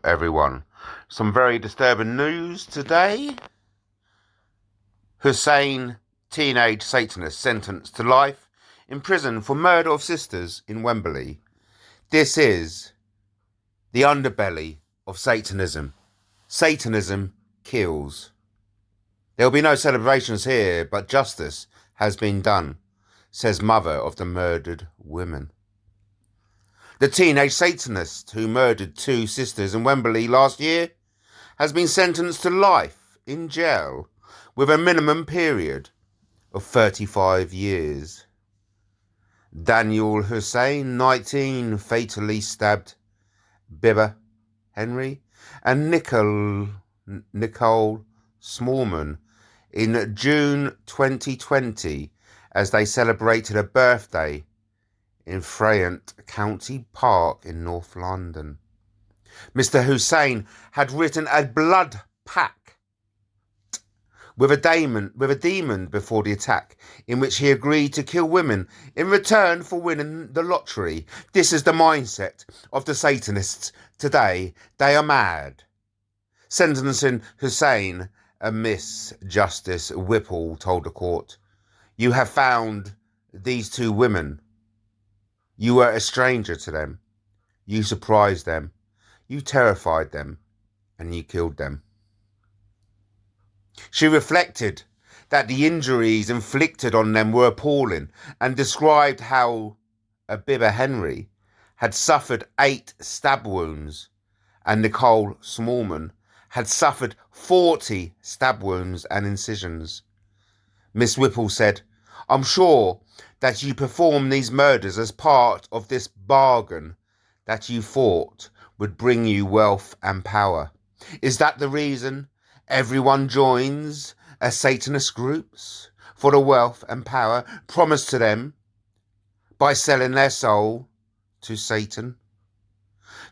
everyone. Some very disturbing news today. Hussein, teenage Satanist, sentenced to life in prison for murder of sisters in Wembley. This is the underbelly of Satanism. Satanism kills. There will be no celebrations here, but justice has been done, says mother of the murdered women. The teenage Satanist who murdered two sisters in Wembley last year has been sentenced to life in jail with a minimum period of 35 years. Daniel Hussein, 19, fatally stabbed Bibba Henry and Nicole Smallman in June 2020 as they celebrated a birthday in Fayette County Park in North London. Mr. Hussein had written a blood pact with a demon before the attack, in which he agreed to kill women in return for winning the lottery. This is the mindset of the Satanists today. They are mad. Sentencing Hussein, Miss Justice Whipple told the court, "You have found these two women. You were a stranger to them. You surprised them. You terrified them, and you killed them." She reflected that the injuries inflicted on them were appalling and described how Bibba Henry had suffered 8 stab wounds and Nicole Smallman had suffered 40 stab wounds and incisions. Miss Whipple said, "I'm sure that you performed these murders as part of this bargain that you thought would bring you wealth and power. Is that the reason everyone joins Satanist groups? For the wealth and power promised to them by selling their soul to Satan?"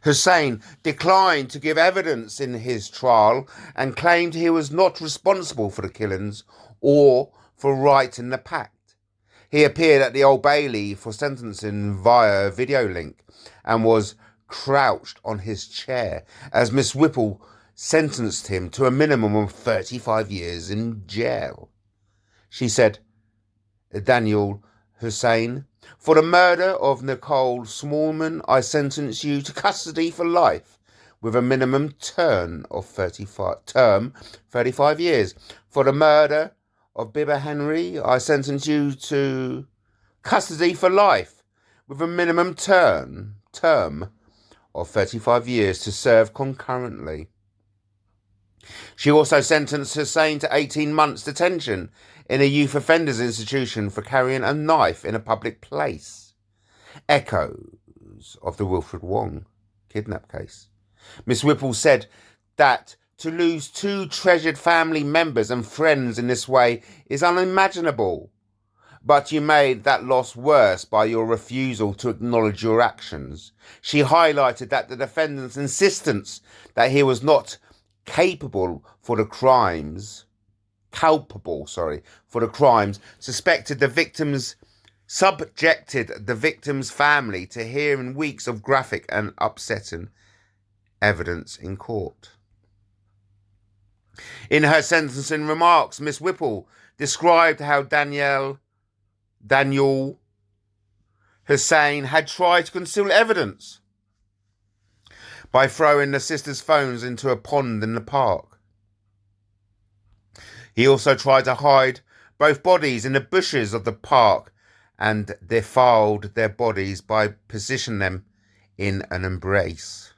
Hussein declined to give evidence in his trial and claimed he was not responsible for the killings or for writing the pact. He appeared at the Old Bailey for sentencing via video link and was crouched on his chair as Miss Whipple sentenced him to a minimum of 35 years in jail. She said, "Daniel Hussein, for the murder of Nicole Smallman, I sentence you to custody for life with a minimum term of 35 years. For the murder of Bibba Henry, I sentence you to custody for life with a minimum term of 35 years to serve concurrently." She also sentenced Hussein to 18 months detention in a youth offenders institution for carrying a knife in a public place. Echoes of the Wilfred Wong kidnap case. Miss Whipple said that to lose 2 treasured family members and friends in this way is unimaginable. But you made that loss worse by your refusal to acknowledge your actions. She highlighted that the defendant's insistence that he was not culpable for the crimes, subjected the victim's family to hearing weeks of graphic and upsetting evidence in court. In her sentencing remarks, Miss Whipple described how Daniel Hussein had tried to conceal evidence by throwing the sisters' phones into a pond in the park. He also tried to hide both bodies in the bushes of the park and defiled their bodies by positioning them in an embrace.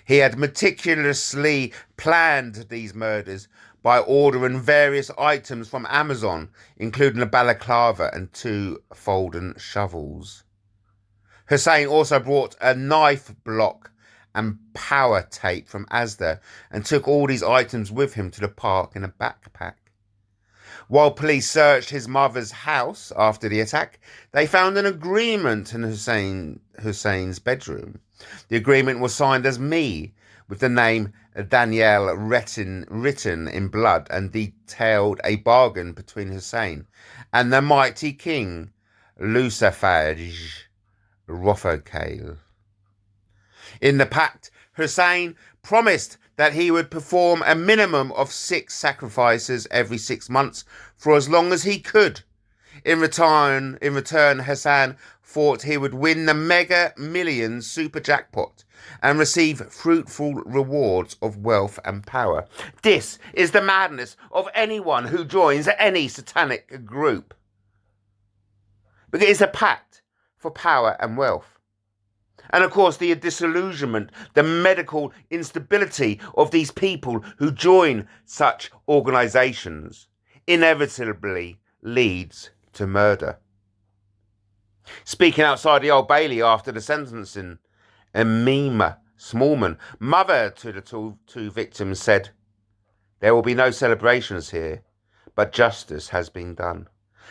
He had meticulously planned these murders by ordering various items from Amazon, including a balaclava and 2 folding shovels. Hussein also brought a knife block and power tape from Asda and took all these items with him to the park in a backpack. While police searched his mother's house after the attack, they found an agreement in Hussein's bedroom. The agreement was signed as me, with the name Danielle written in blood, and detailed a bargain between Hussein and the mighty king Lucifer Rofocale. In the pact, Hussein promised that he would perform a minimum of 6 sacrifices every 6 months for as long as he could. In return, Hassan thought he would win the Mega Millions super jackpot and receive fruitful rewards of wealth and power. This is the madness of anyone who joins any satanic group. Because it's a pact for power and wealth. And of course, the disillusionment, the medical instability of these people who join such organisations inevitably leads to murder. Speaking outside the Old Bailey after the sentencing, Emima Smallman, mother to the two victims, said, "There will be no celebrations here, but justice has been done."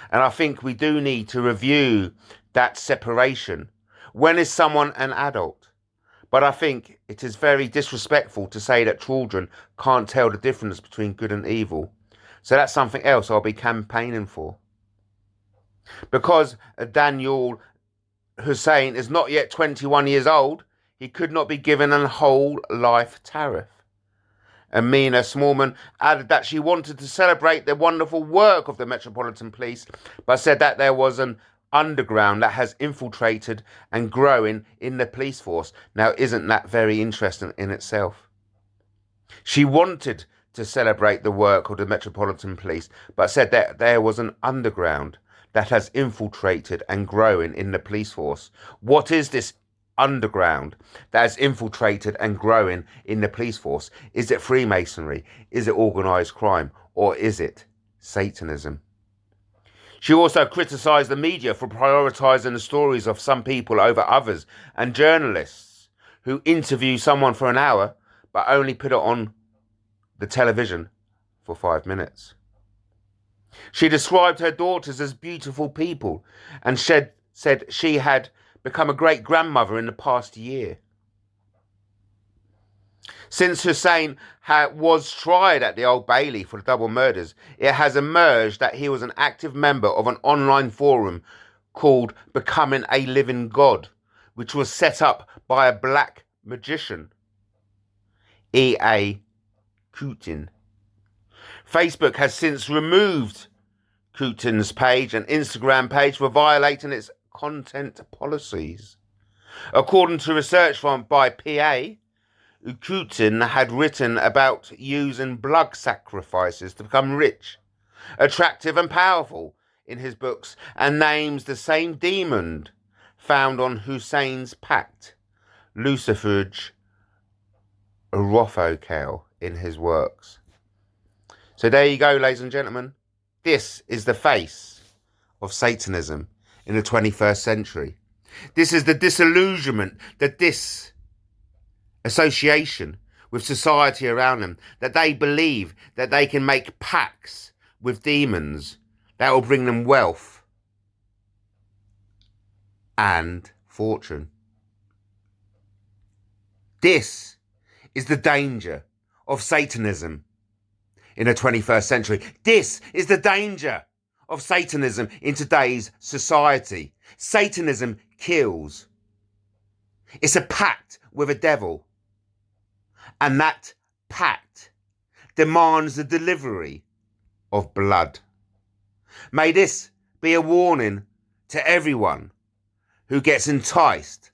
And I think we do need to review that separation. When is someone an adult? But I think it is very disrespectful to say that children can't tell the difference between good and evil. So that's something else I'll be campaigning for. Because Daniel Hussein is not yet 21 years old, he could not be given a whole life tariff. Amina Smallman added that she wanted to celebrate the wonderful work of the Metropolitan Police, but said that there was an underground that has infiltrated and growing in the police force. Now, isn't that very interesting in itself? She wanted to celebrate the work of the Metropolitan Police, but said that there was an underground that has infiltrated and growing in the police force. What is this underground that has infiltrated and growing in the police force? Is it Freemasonry? Is it organised crime? Or is it Satanism? She also criticised the media for prioritising the stories of some people over others, and journalists who interview someone for an hour but only put it on the television for 5 minutes. She described her daughters as beautiful people and said she had become a great grandmother in the past year. Since Hussein was tried at the Old Bailey for the double murders, it has emerged that he was an active member of an online forum called Becoming a Living God, which was set up by a black magician, E.A. Kutin. Facebook has since removed Kutin's page and Instagram page for violating its content policies. According to research by PA, Kutin had written about using blood sacrifices to become rich, attractive and powerful in his books, and names the same demon found on Hussein's pact, Lucifuge Rothokel, in his works. So there you go, ladies and gentlemen. This is the face of Satanism in the 21st century. This is the disillusionment, the disassociation with society around them, that they believe that they can make pacts with demons that will bring them wealth and fortune. This is the danger of Satanism in the 21st century. This is the danger of Satanism in today's society. Satanism kills. It's a pact with a devil. And that pact demands the delivery of blood. May this be a warning to everyone who gets enticed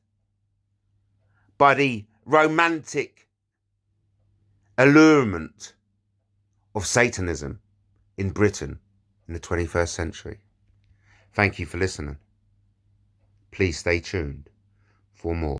by the romantic allurement of Satanism in Britain in the 21st century. Thank you for listening. Please stay tuned for more.